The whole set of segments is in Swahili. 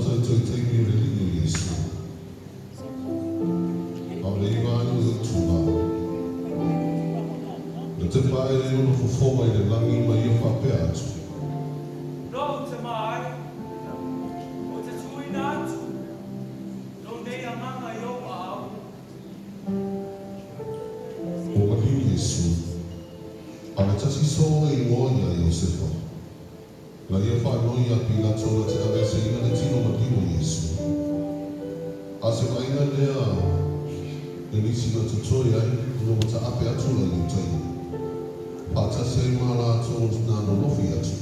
to take me with the Yesu. Aulevani utuba. Ntepai no fofoma ile langi ma ia papeatu. No temai. O te tui natu. No nei amanga yo au. O mali Yesu. Ale tasi so e moia Yosefa. La ia whanoi a Pilato na te avese ina le tino matimo Yesu. Ase maina lea e nisi na tutoi ai no ta ape atu la yutai. Pata se mala ato na no lofi atu.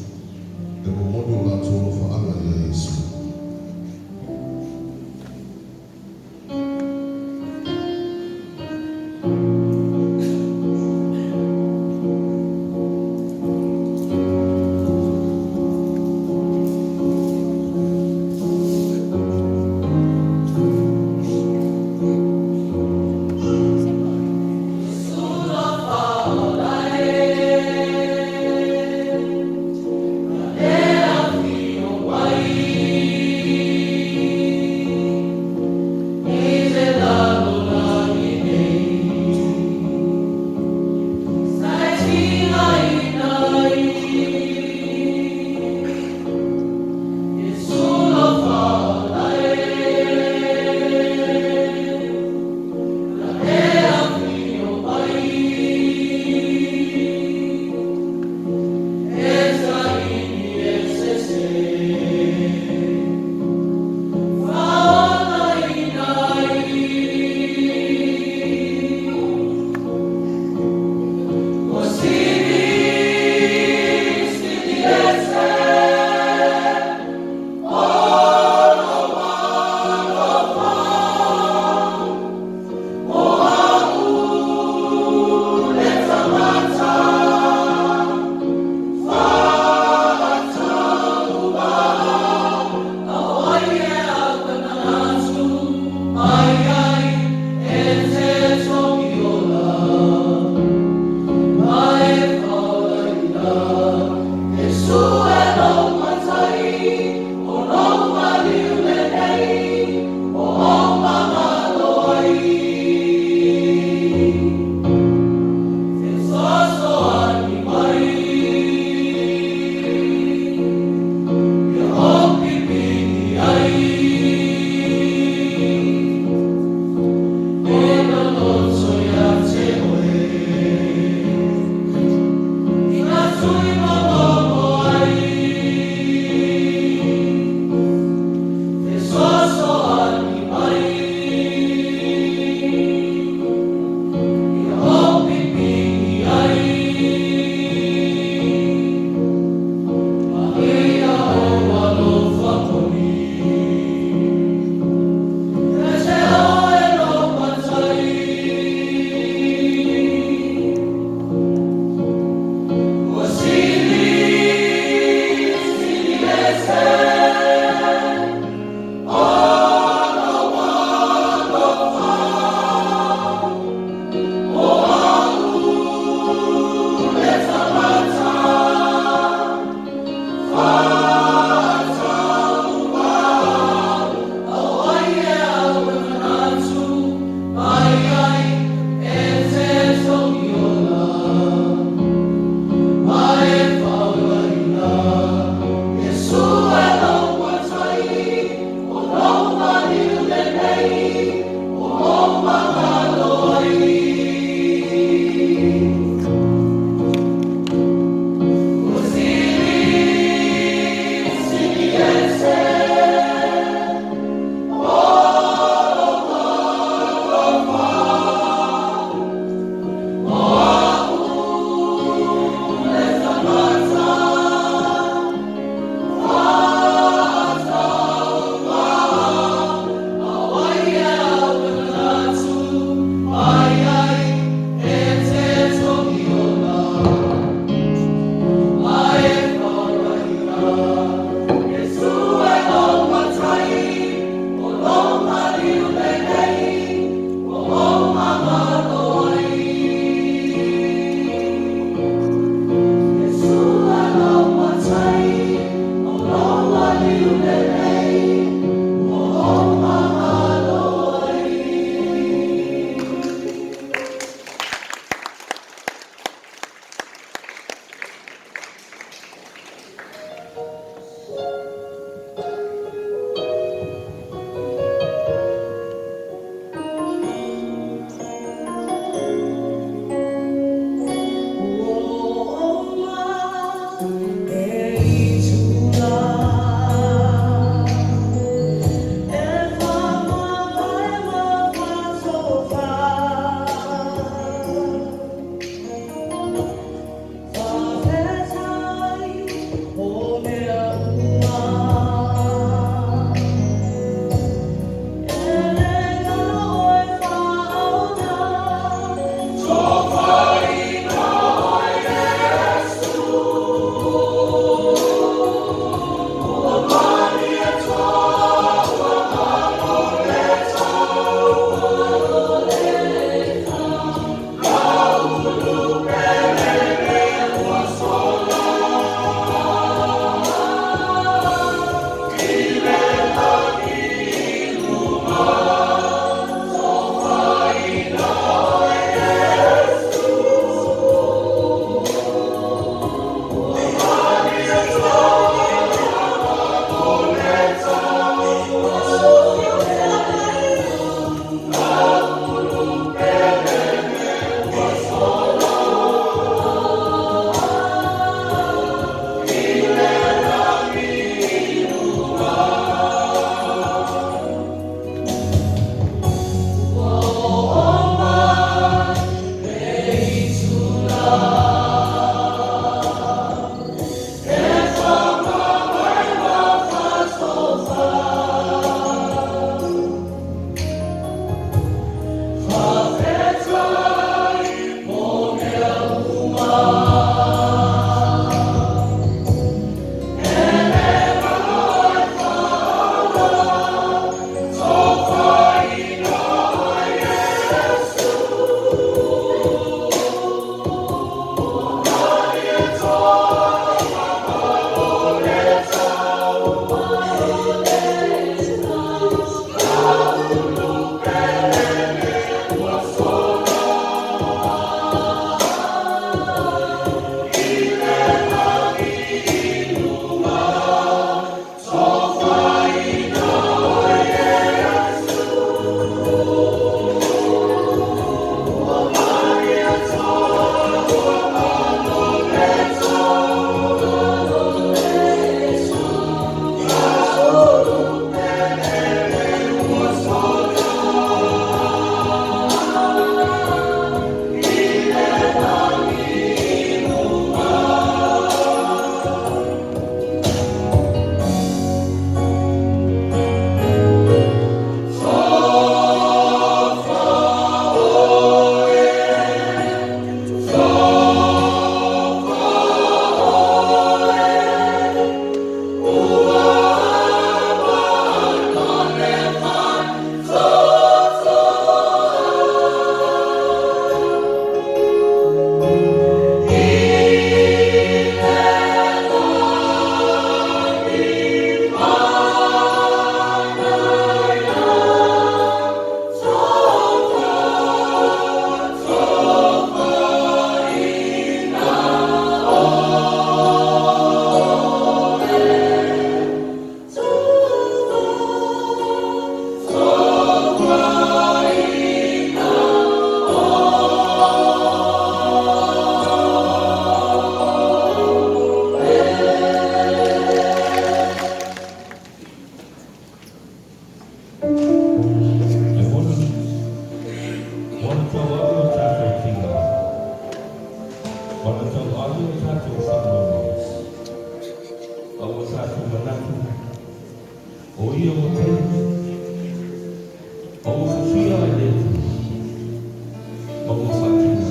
E mo modio la ato lo whaanga ia Yesu. Why? ia o te. O fia e le tu. O fatina.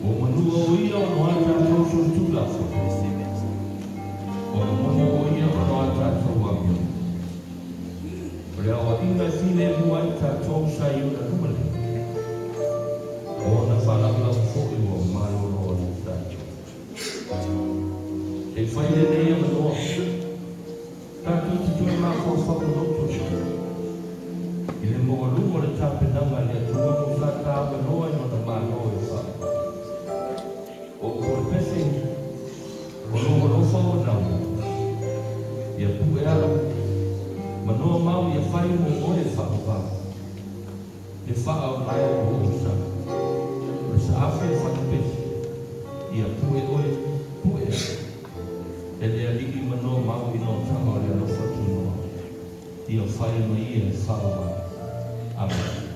O manua o ia o noa tātou so tūlafa. O momo o ia o noa tātou amio. Rea o inga fine mua i tātou sa i una numale. O na whanakila o fōi o maloro o tātou. E whai le nei ama noa. Tātou te tue māko whakaroto. I le moa lungo le tāpenanga le atua mo sa tāwa noa i mana māno e wha. O kore pese, o longo lofa o nau. Ia pu e aro. Manoa mau ia whai mo oe whakapa. E wha au lai o sa. O sa awhi e whakapesi. Ia pu e oe, pu e aro. E lea liki manoa mau i no tama o lea lofa tu noa. Ia whai no ia e whakapa. Amen.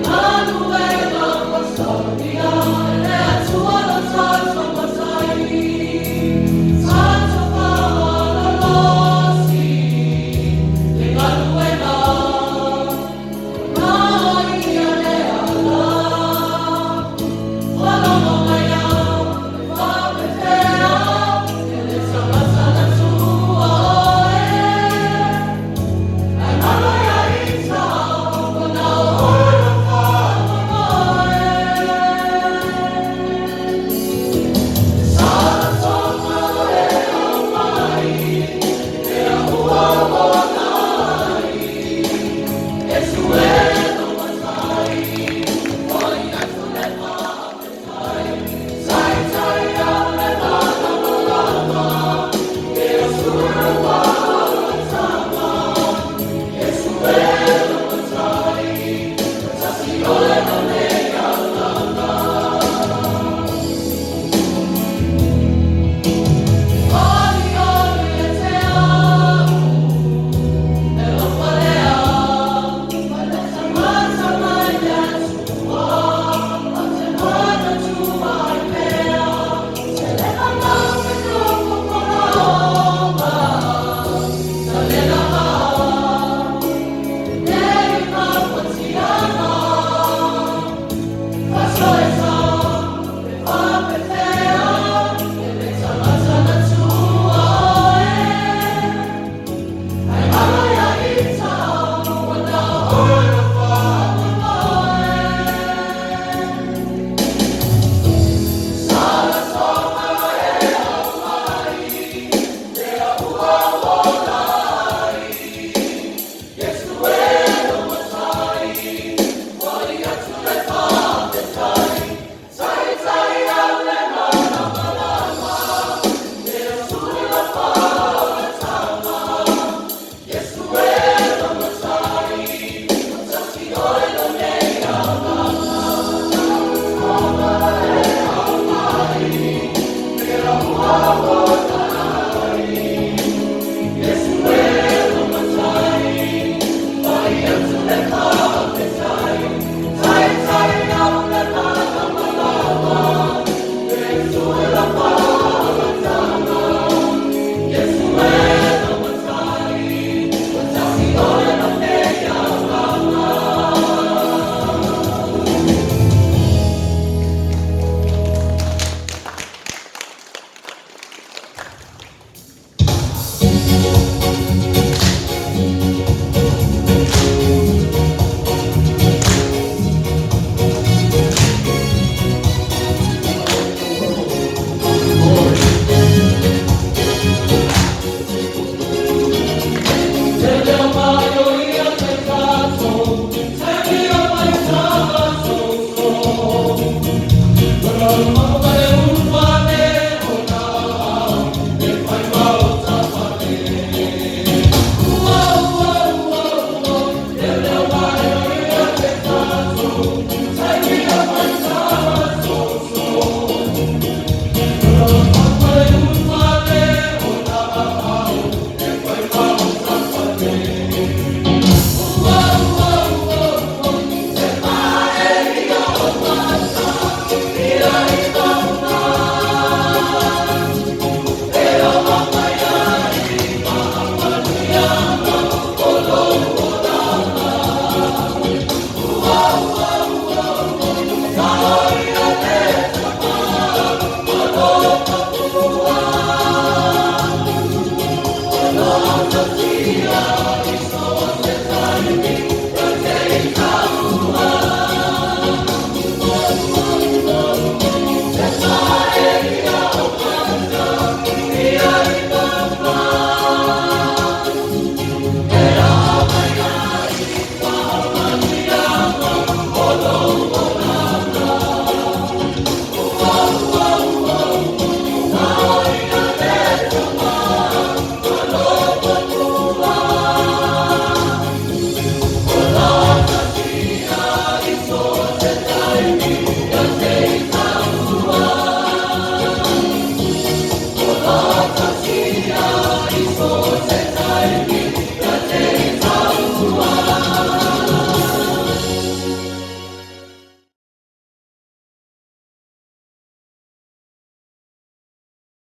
Emmanuel.